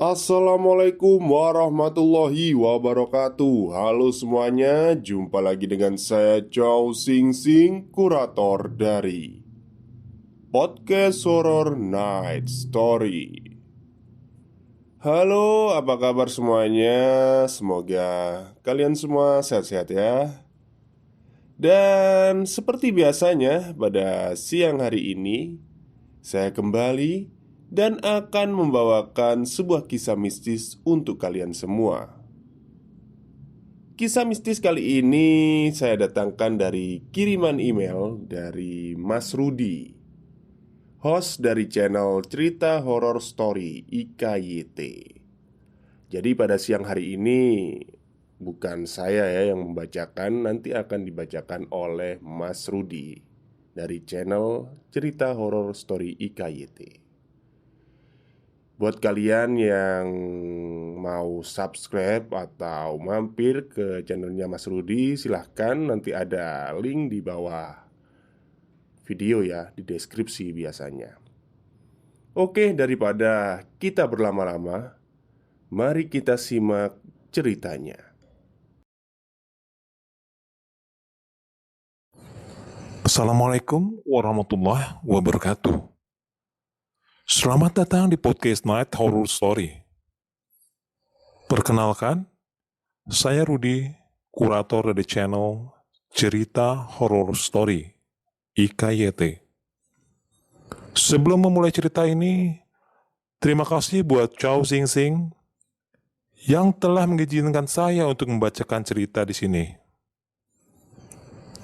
Assalamualaikum warahmatullahi wabarakatuh. Halo semuanya, jumpa lagi dengan saya Chow Sing Sing, kurator dari Podcast Horror Night Story. Halo, apa kabar semuanya? Semoga kalian semua sehat-sehat ya. Dan seperti biasanya pada siang hari ini saya kembali dan akan membawakan sebuah kisah mistis untuk kalian semua. Kisah mistis kali ini saya datangkan dari kiriman email dari Mas Rudi, host dari channel Cerita Horor Story IKYT. Jadi pada siang hari ini bukan saya ya yang membacakan, nanti akan dibacakan oleh Mas Rudi dari channel Cerita Horor Story IKYT. Buat kalian yang mau subscribe atau mampir ke channelnya Mas Rudi, silahkan, nanti ada link di bawah video ya, di deskripsi biasanya. Oke, daripada kita berlama-lama, mari kita simak ceritanya. Assalamualaikum warahmatullahi wabarakatuh. Selamat datang di podcast Night Horror Story. Perkenalkan, saya Rudi, kurator dari channel Cerita Horror Story IKYT. Sebelum memulai cerita ini, terima kasih buat Chow Sing Sing yang telah mengizinkan saya untuk membacakan cerita di sini.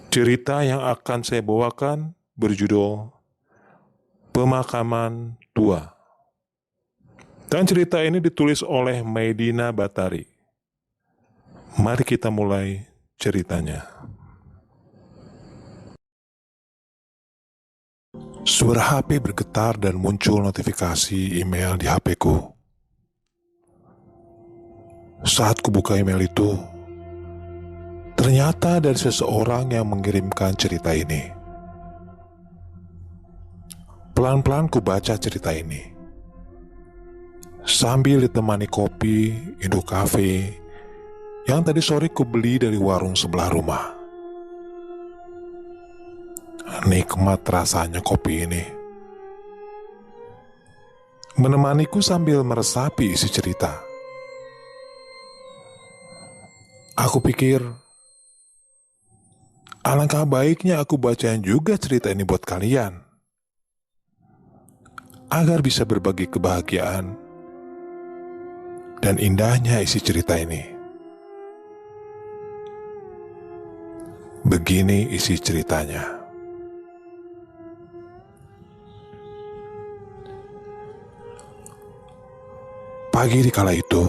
Cerita yang akan saya bawakan berjudul Pemakaman Tua. Dan cerita ini ditulis oleh Medina Batari. Mari kita mulai ceritanya. Suara HP bergetar dan muncul notifikasi email di HP-ku. Saat kubuka email itu, ternyata dari seseorang yang mengirimkan cerita ini. Pelan-pelan ku baca cerita ini sambil ditemani kopi Indo Cafe yang tadi sore ku beli dari warung sebelah rumah. Nikmat rasanya kopi ini, menemaniku sambil meresapi isi cerita. Aku pikir, alangkah baiknya aku bacain juga cerita ini buat kalian, agar bisa berbagi kebahagiaan dan indahnya isi cerita ini. Begini isi ceritanya. Pagi di kala itu,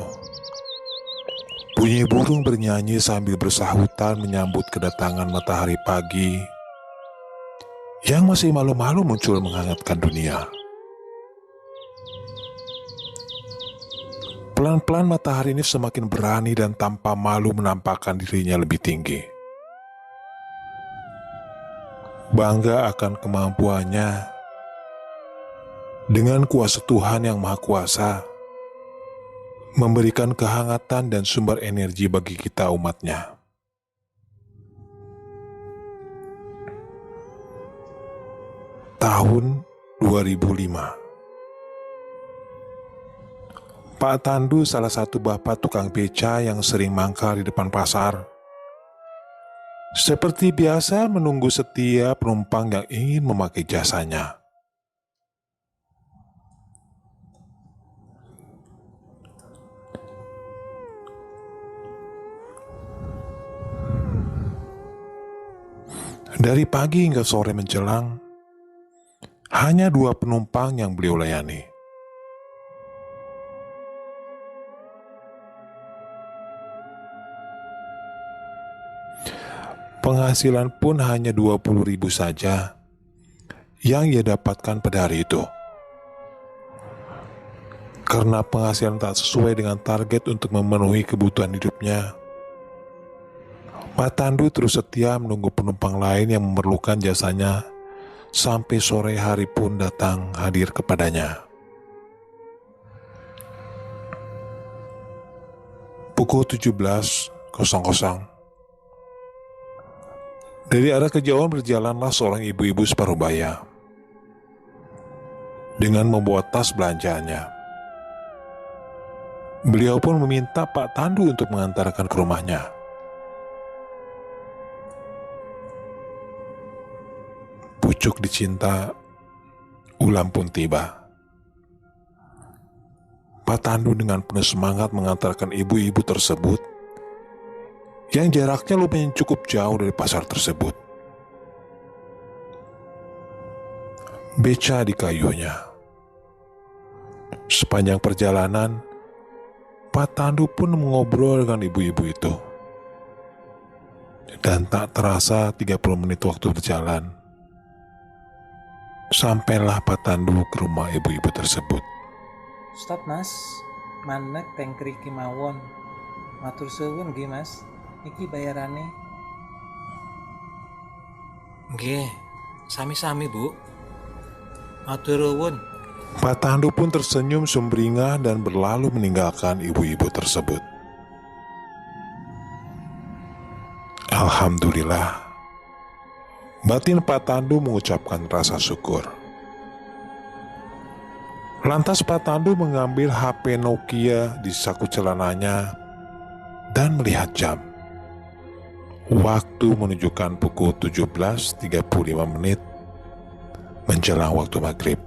bunyi burung bernyanyi sambil bersahutan menyambut kedatangan matahari pagi yang masih malu-malu muncul menghangatkan dunia. Pelan-pelan matahari ini semakin berani dan tanpa malu menampakkan dirinya lebih tinggi. Bangga akan kemampuannya dengan kuasa Tuhan yang Maha Kuasa memberikan kehangatan dan sumber energi bagi kita umatnya. Tahun 2005. Pak Tandu, salah satu bapak tukang beca yang sering mangkal di depan pasar, seperti biasa menunggu setiap penumpang yang ingin memakai jasanya. Dari pagi hingga sore menjelang, hanya 2 penumpang yang beliau layani. Penghasilan pun hanya 20.000 saja yang ia dapatkan pada hari itu. Karena penghasilan tak sesuai dengan target untuk memenuhi kebutuhan hidupnya, Pak Tandu terus setia menunggu penumpang lain yang memerlukan jasanya sampai sore hari pun datang hadir kepadanya. Pukul 17.00. Dari arah kejauhan berjalanlah seorang ibu-ibu separuh baya dengan membawa tas belanjaannya. Beliau pun meminta Pak Tandu untuk mengantarkan ke rumahnya. Pucuk dicinta, ulam pun tiba. Pak Tandu dengan penuh semangat mengantarkan ibu-ibu tersebut yang jaraknya lumayan cukup jauh dari pasar tersebut. Beca di kayunya. Sepanjang perjalanan, Pak Tandu pun mengobrol dengan ibu-ibu itu. Dan tak terasa 30 menit waktu berjalan, sampailah Pak Tandu ke rumah ibu-ibu tersebut. Stop mas, manek tengkri kimawon. Matur suwun nggih mas, iki bayarane. Nggih, sami-sami bu. Matur nuwun. Pak Tandu pun tersenyum sumringah dan berlalu meninggalkan ibu-ibu tersebut. Alhamdulillah, batin Pak Tandu mengucapkan rasa syukur. Lantas Pak Tandu mengambil HP Nokia di saku celananya dan melihat jam. Waktu menunjukkan pukul 17.35 menit menjelang waktu maghrib.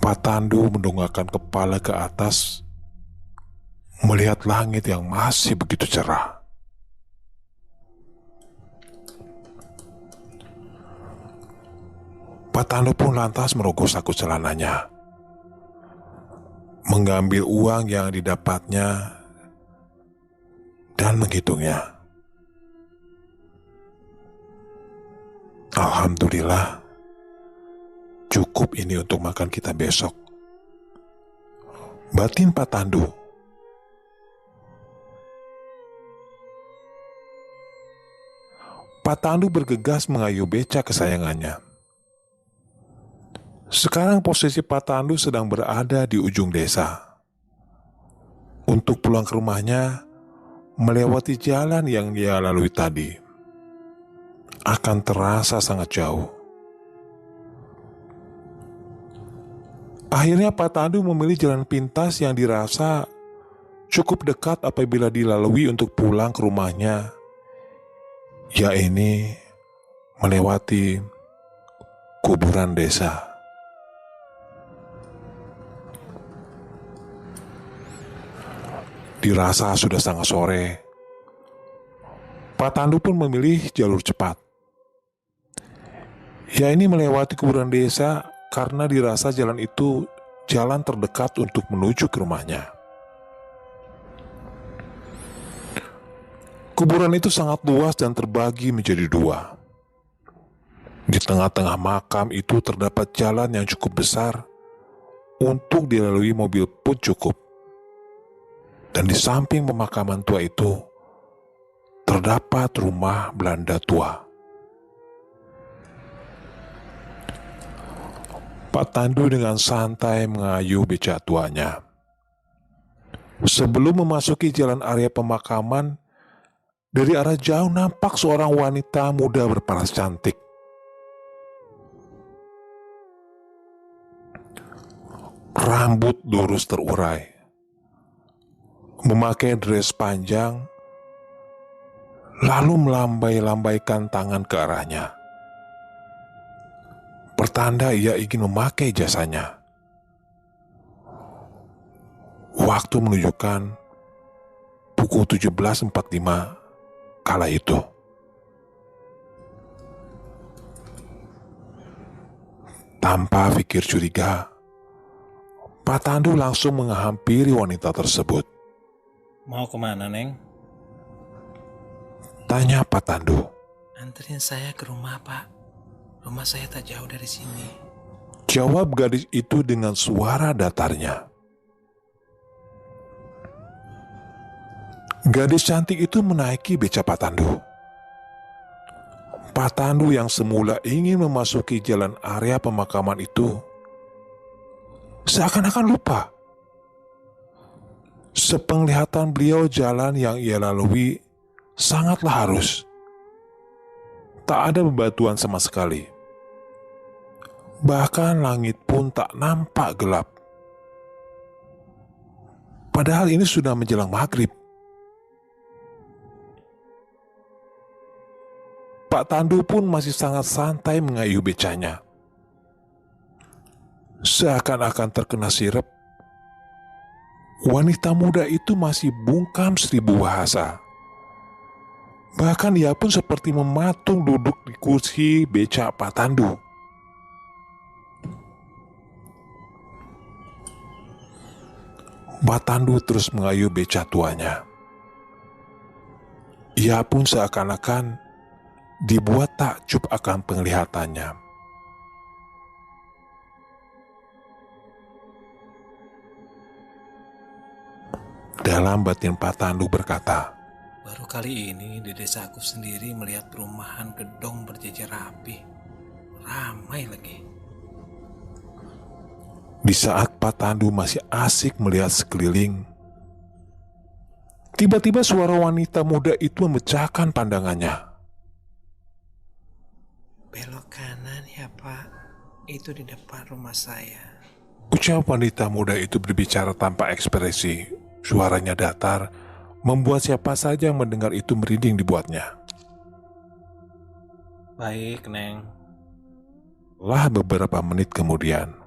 Pak Tandu mendongakkan kepala ke atas, melihat langit yang masih begitu cerah. Pak Tandu pun lantas merogoh saku celananya, mengambil uang yang didapatnya dan menghitungnya. Alhamdulillah, cukup ini untuk makan kita besok, batin Pak Tandu. Pak Tandu bergegas mengayuh beca kesayangannya. Sekarang posisi Pak Tandu sedang berada di ujung desa. Untuk pulang ke rumahnya, melewati jalan yang dia lalui tadi akan terasa sangat jauh. Akhirnya Pak Tandu memilih jalan pintas yang dirasa cukup dekat apabila dilalui untuk pulang ke rumahnya, yaitu melewati kuburan desa. Dirasa sudah sangat sore, Pak Tandu pun memilih jalur cepat, yaitu melewati kuburan desa karena dirasa jalan itu jalan terdekat untuk menuju ke rumahnya. Kuburan itu sangat luas dan terbagi menjadi dua. Di tengah-tengah makam itu terdapat jalan yang cukup besar untuk dilalui mobil pun cukup. Dan di samping pemakaman tua itu terdapat rumah Belanda tua. Pak Tandu dengan santai mengayuh beca tuanya. Sebelum memasuki jalan area pemakaman, dari arah jauh nampak seorang wanita muda berparas cantik. Rambut lurus terurai, memakai dress panjang, lalu melambai-lambaikan tangan ke arahnya, pertanda ia ingin memakai jasanya. Waktu menunjukkan pukul 17.45 kala itu. Tanpa pikir curiga, Pak Tandu langsung menghampiri wanita tersebut. Mau kemana neng? Tanya Pak Tandu. Anterin saya ke rumah pak. Rumah saya tak jauh dari sini. Jawab gadis itu dengan suara datarnya. Gadis cantik itu menaiki beca Pak Tandu. Pak Tandu yang semula ingin memasuki jalan area pemakaman itu seakan-akan lupa Sepenglihatan beliau, jalan yang ia lalui sangatlah halus. Tak ada bebatuan sama sekali. Bahkan langit pun tak nampak gelap. Padahal ini sudah menjelang maghrib. Pak Tandu pun masih sangat santai mengayuh becanya. Seakan-akan terkena sirep, wanita muda itu masih bungkam 1000 bahasa. Bahkan ia pun seperti mematung duduk di kursi beca Pak Tandu. Pak Tandu terus mengayuh beca tuanya. Ia pun seakan-akan dibuat takjub akan penglihatannya. Dalam batin Pak Tandu berkata, Baru kali ini di desaku sendiri melihat perumahan gedung berjejer rapi. Ramai lagi. di saat Pak Tandu masih asik melihat sekeliling, tiba-tiba suara wanita muda itu memecahkan pandangannya. Belok kanan ya Pak, itu di depan rumah saya. Ucap wanita muda itu berbicara tanpa ekspresi. Suaranya datar, membuat siapa saja yang mendengar itu merinding dibuatnya. Baik, Neng. Setelah beberapa menit kemudian,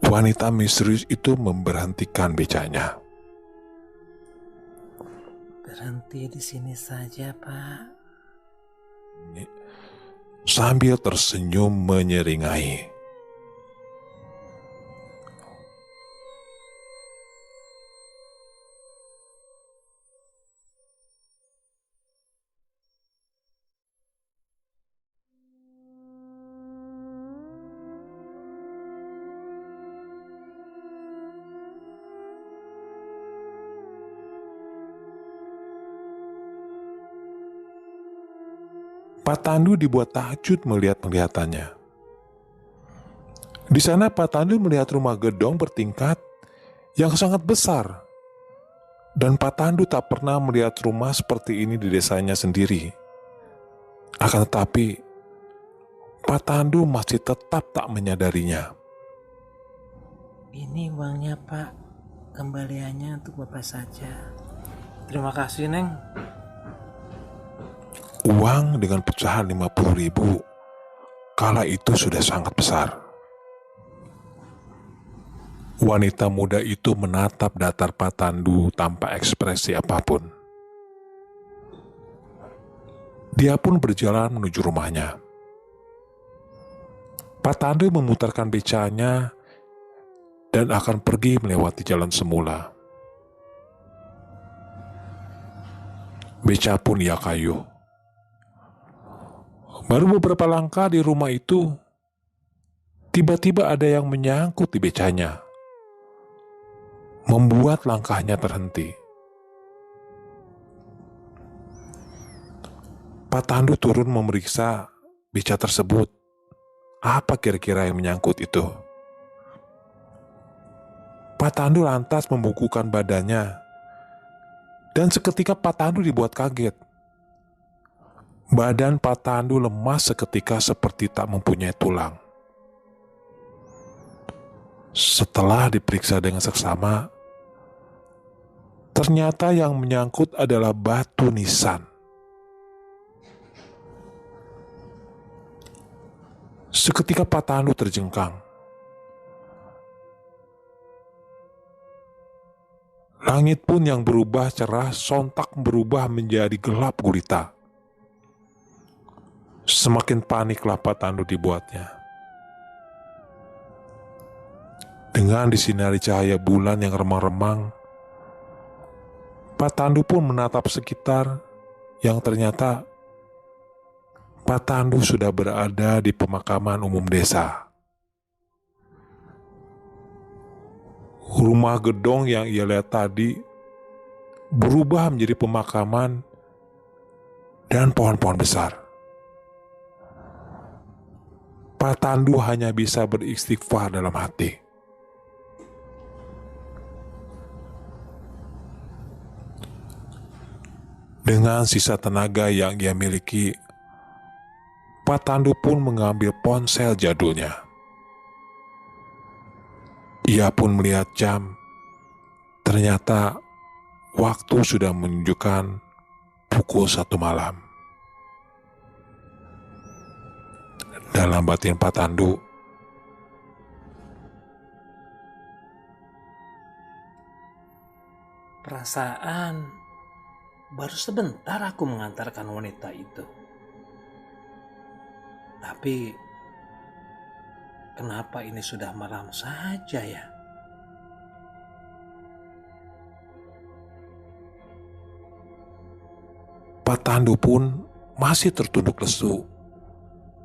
wanita misterius itu memberhentikan becanya. Berhenti di sini saja, Pak. Sambil tersenyum menyeringai. Pak Tandu dibuat takjub melihat penglihatannya. Di sana Pak Tandu melihat rumah gedong bertingkat yang sangat besar. Dan Pak Tandu tak pernah melihat rumah seperti ini di desanya sendiri. Akan tetapi, Pak Tandu masih tetap tak menyadarinya. Ini uangnya, Pak. Kembaliannya untuk Bapak saja. Terima kasih, Neng. Uang dengan pecahan 50.000 kala itu sudah sangat besar. Wanita muda itu menatap datar Pak Tandu tanpa ekspresi apapun. Dia pun berjalan menuju rumahnya. Pak Tandu memutarkan becanya dan akan pergi melewati jalan semula. Beca pun ia kayuh. Baru beberapa langkah di rumah itu, tiba-tiba ada yang menyangkut di becanya, membuat langkahnya terhenti. Pak Tandu turun memeriksa beca tersebut. Apa kira-kira yang menyangkut itu? Pak Tandu lantas membukukan badannya, dan seketika Pak Tandu dibuat kaget. Badan Pak Tandu lemas seketika seperti tak mempunyai tulang. Setelah diperiksa dengan seksama, ternyata yang menyangkut adalah batu nisan. Seketika Pak Tandu terjengkang. Langit pun yang berubah cerah sontak berubah menjadi gelap gulita. Semakin paniklah Pak Tandu dibuatnya. Dengan disinari cahaya bulan yang remang-remang, Pak Tandu pun menatap sekitar yang ternyata Pak Tandu sudah berada di pemakaman umum desa. Rumah gedong yang ia lihat tadi berubah menjadi pemakaman dan pohon-pohon besar. Pak Tandu hanya bisa beristighfar dalam hati. Dengan sisa tenaga yang ia miliki, Pak Tandu pun mengambil ponsel jadulnya. Ia pun melihat jam. Ternyata waktu sudah menunjukkan pukul 1 malam. Dalam batin Pak Tandu, perasaan baru sebentar aku mengantarkan wanita itu. Tapi kenapa ini sudah malam saja ya? Pak Tandu pun masih tertunduk lesu,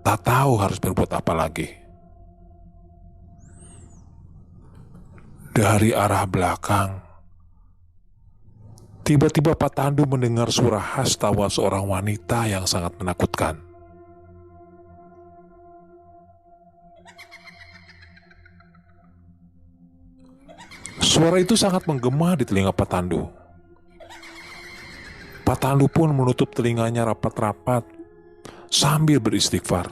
tak tahu harus berbuat apa lagi. Dari arah belakang, tiba-tiba Pak Tandu mendengar suara khas tawa seorang wanita yang sangat menakutkan. Suara itu sangat menggema di telinga Pak Tandu. Pak Tandu pun menutup telinganya rapat-rapat sambil beristighfar.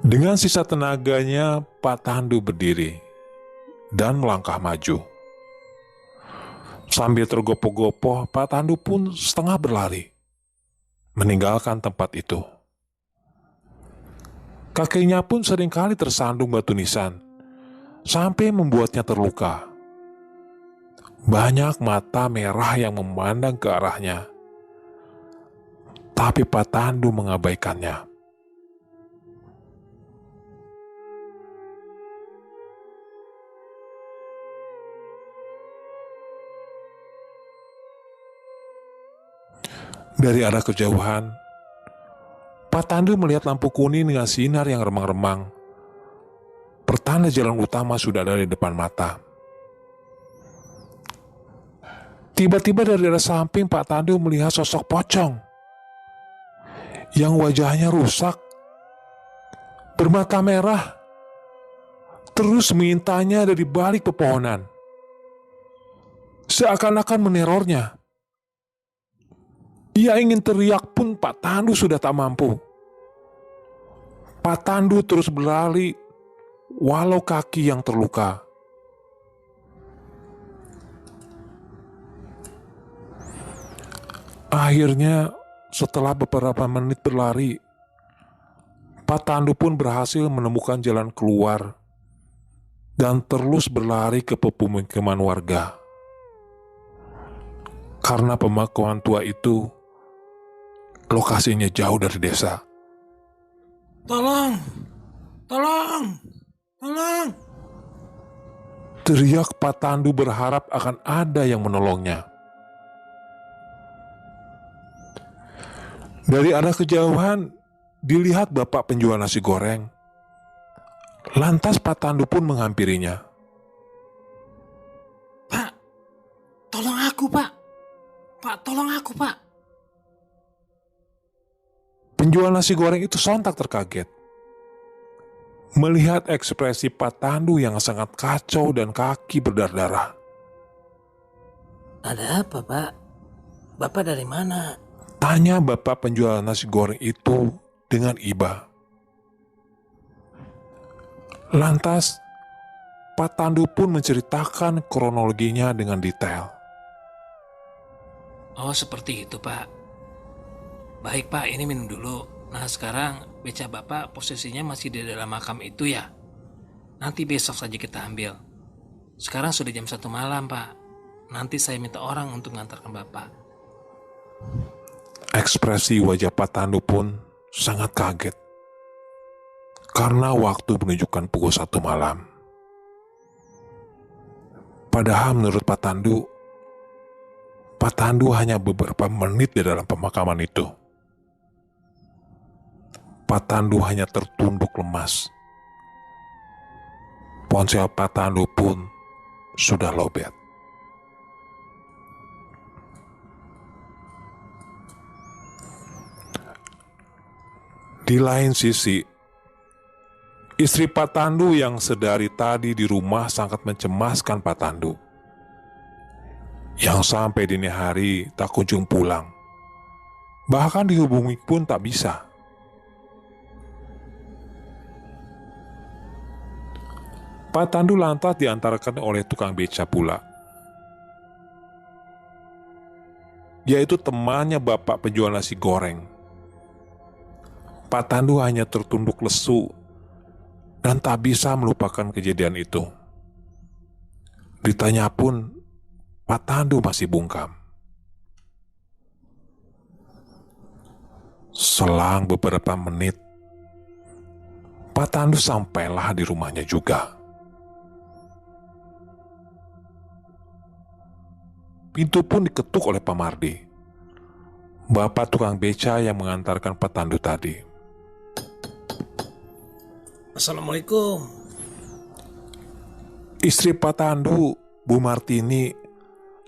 Dengan sisa tenaganya, Pak Tandu berdiri dan melangkah maju. Sambil tergopoh-gopoh, Pak Tandu pun setengah berlari, meninggalkan tempat itu. Kakinya pun seringkali tersandung batu nisan, sampai membuatnya terluka. Banyak mata merah yang memandang ke arahnya, tapi Pak Tandu mengabaikannya. Dari arah kejauhan, Pak Tandu melihat lampu kuning dengan sinar yang remang-remang. Pertanda jalan utama sudah ada di depan mata. Tiba-tiba dari arah samping Pak Tandu melihat sosok pocong yang wajahnya rusak, bermata merah, terus mengintanya dari balik pepohonan, seakan-akan menerornya. Ia ingin teriak pun Pak Tandu sudah tak mampu. Pak Tandu terus berlari walau kaki yang terluka. Akhirnya setelah beberapa menit berlari, Pak Tandu pun berhasil menemukan jalan keluar dan terus berlari ke pemukiman warga. Karena pemakaman tua itu lokasinya jauh dari desa. Tolong! Tolong! Tolong! Teriak Pak Tandu berharap akan ada yang menolongnya. Dari arah kejauhan, dilihat bapak penjual nasi goreng. Lantas Pak Tandu pun menghampirinya. Pak, tolong aku, Pak. Pak, tolong aku, Pak. Penjual nasi goreng itu sontak terkaget. Melihat ekspresi Pak Tandu yang sangat kacau dan kaki berdarah-darah. Ada apa, Pak? Bapak dari mana? Tanya bapak penjual nasi goreng itu dengan iba. Lantas, Pak Tandu pun menceritakan kronologinya dengan detail. Oh, seperti itu, Pak. Baik, Pak, ini minum dulu. Nah, sekarang beca Bapak posisinya masih di dalam makam itu ya? Nanti besok saja kita ambil. Sekarang sudah jam 1 malam, Pak. Nanti saya minta orang untuk mengantarkan Bapak. Ekspresi wajah Pak Tandu pun sangat kaget. Karena waktu menunjukkan pukul 1 malam. Padahal menurut Pak Tandu hanya beberapa menit di dalam pemakaman itu. Pak Tandu hanya tertunduk lemas. Ponsel Pak Tandu pun sudah lowbat. Di lain sisi, istri Pak Tandu yang sedari tadi di rumah sangat mencemaskan Pak Tandu. yang sampai dini hari tak kunjung pulang. Bahkan dihubungi pun tak bisa. Pak Tandu lantas diantarkan oleh tukang beca pula, yaitu temannya bapak penjual nasi goreng. Pak Tandu hanya tertunduk lesu dan tak bisa melupakan kejadian itu. Ditanya pun, Pak Tandu masih bungkam. Selang beberapa menit, Pak Tandu sampailah di rumahnya juga. Pintu pun diketuk oleh Pak Mardi, bapak tukang beca yang mengantarkan Pak Tandu tadi. Assalamualaikum. Istri Pak Tandu, Bu Martini,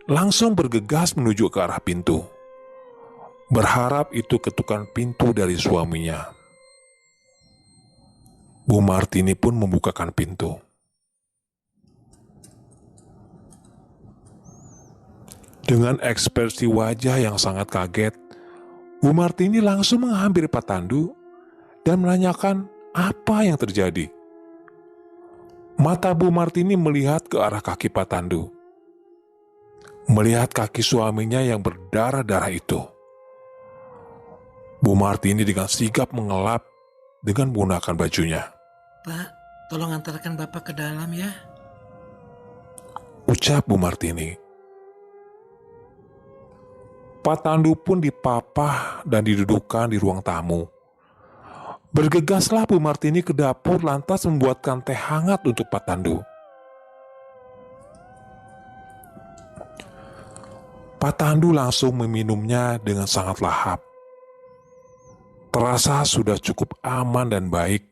langsung bergegas menuju ke arah pintu, berharap itu ketukan pintu dari suaminya. Bu Martini pun membukakan pintu. Dengan ekspresi wajah yang sangat kaget, Bu Martini langsung menghampiri Pak Tandu dan menanyakan apa yang terjadi. Mata Bu Martini melihat ke arah kaki Pak Tandu, melihat kaki suaminya yang berdarah-darah itu. Bu Martini dengan sigap mengelap dengan menggunakan bajunya. Pak, tolong antarkan Bapak ke dalam ya. Ucap Bu Martini. Pak Tandu pun dipapah dan didudukkan di ruang tamu. Bergegaslah Bu Martini ke dapur lantas membuatkan teh hangat untuk Pak Tandu. Pak Tandu langsung meminumnya dengan sangat lahap. Terasa sudah cukup aman dan baik.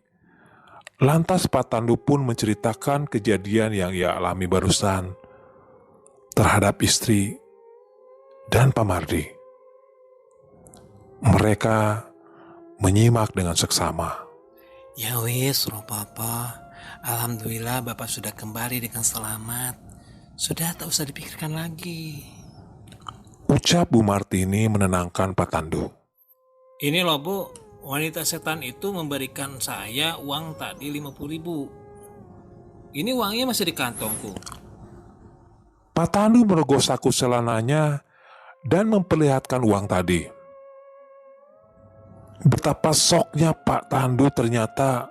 Lantas Pak Tandu pun menceritakan kejadian yang ia alami barusan terhadap istri dan Pak Mardi. Mereka menyimak dengan seksama. Ya wis, roh Papa. Alhamdulillah Bapak sudah kembali dengan selamat. Sudah tak usah dipikirkan lagi. Ucap Bu Martini menenangkan Pak Tandu. Ini loh Bu, wanita setan itu memberikan saya uang tadi 50.000. Ini uangnya masih di kantongku. Pak Tandu merogoh saku celananya dan memperlihatkan uang tadi. Betapa syoknya Pak Tandu, ternyata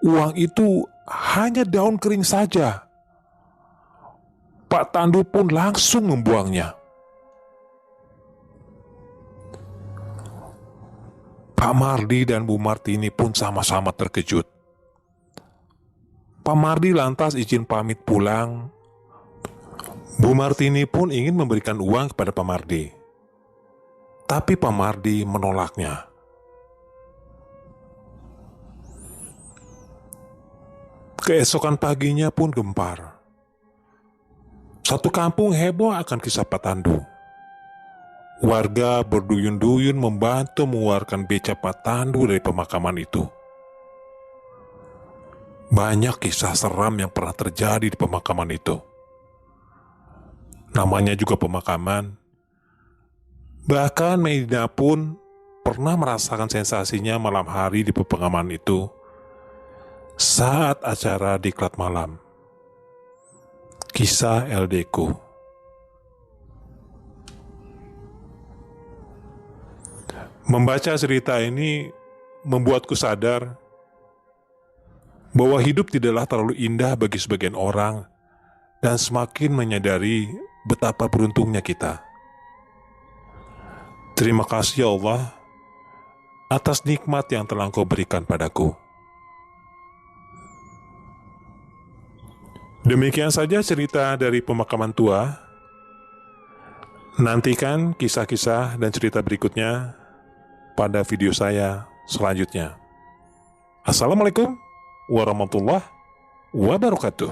uang itu hanya daun kering saja. Pak Tandu pun langsung membuangnya. Pak Mardi dan Bu Martini pun sama-sama terkejut. Pak Mardi lantas izin pamit pulang. Bu Martini pun ingin memberikan uang kepada Pak Mardi, tapi Pak Mardi menolaknya. Keesokan paginya pun gempar. Satu kampung heboh akan kisah Pak Tandu. Warga berduyun-duyun membantu mengeluarkan beca Pak Tandu dari pemakaman itu. Banyak kisah seram yang pernah terjadi di pemakaman itu. Namanya juga pemakaman. Bahkan Medina pun pernah merasakan sensasinya malam hari di pemakaman itu saat acara diklat malam. Kisah LDku. Membaca cerita ini membuatku sadar bahwa hidup tidaklah terlalu indah bagi sebagian orang, dan semakin menyadari betapa beruntungnya kita. Terima kasih ya Allah atas nikmat yang telah Engkau berikan padaku. Demikian saja cerita dari pemakaman tua. Nantikan kisah-kisah dan cerita berikutnya pada video saya selanjutnya. Assalamualaikum warahmatullahi wabarakatuh.